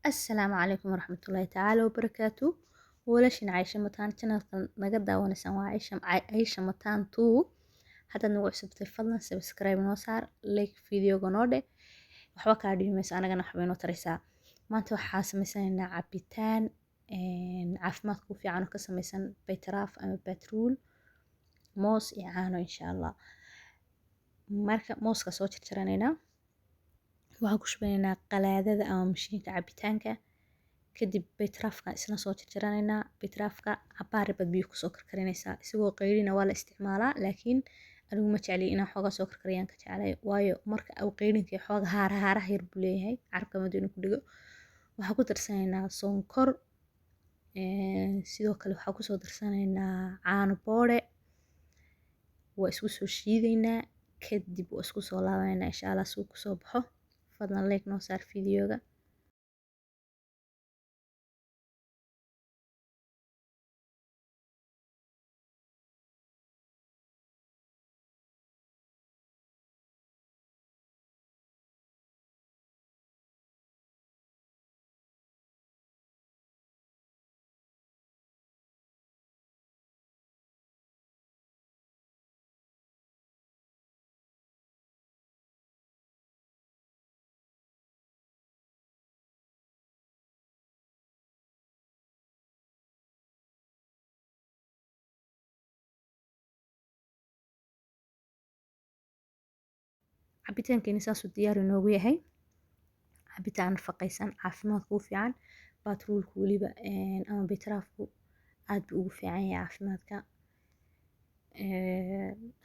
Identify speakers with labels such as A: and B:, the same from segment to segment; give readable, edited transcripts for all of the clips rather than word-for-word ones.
A: السلام عليكم ورحمة الله تعالى وبركاته. ولاشين عايشة متان channelkan naga daawanaysan waa Aisha Matan 2. haddaad nagu cusubtay fadlan subscribe noo saar, like videoga noo dheh, waxba kaa dhimayso anagana waxbay noo taraysaa. Maanta waxaa sameysanaynaa cabitaan caafimaadka u fiican oo ka samaysan baytaraaf ama batruul, moos iyo caano insha Allah. Marka mooska soo jarjaranaynaa, waxaan ku shubanaynaa qalaadada ama mashiinka cabitaanka. kadib baytaraafka isna soo jarjaranaynaa. baytaraafka cabaar bad biyo kusoo karkarinaysaa, isagoo qayrina waa la isticmaalaa, laakiin anigu ma jecli inaan xoogaa soo karkariyaan ka jeclay, waayo marka uu qayrinka xooga haaraha yar buu leeyahay, carabka madu inuu ku dhigo. waxaan ku darsanaynaa sonkor, sidoo kale waxaan kusoo darsanaynaa caano boode, waa isku soo shiidaynaa, kadib waa isku soo laabaynaa insha Allah si uu kusoo baxo. fadlan like noo saar videoga. cabitaankeeni saasuu diyaar inoogu yahay. cabitaan nafaqaysan, caafimaadka u fiican, batruulku weliba ama baytaraafku aad buu ugu fiican yahay caafimaadka.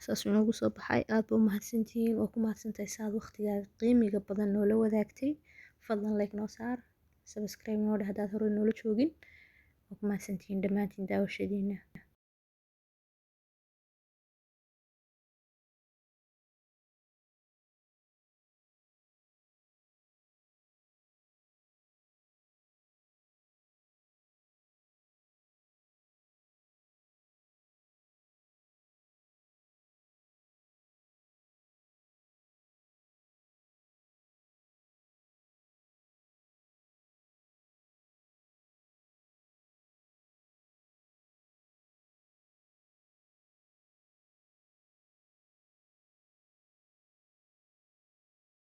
A: saasuu inoogu soo baxay. aad baa u mahadsantihiin, waa ku mahadsantahay saad waqtigaaga qiimiga badan noola wadaagtay. fadlan like noo saar, subscribe noo dheh haddaad hore noola joogin. waa ku mahadsantihiin dhammaantiin daawashadiina.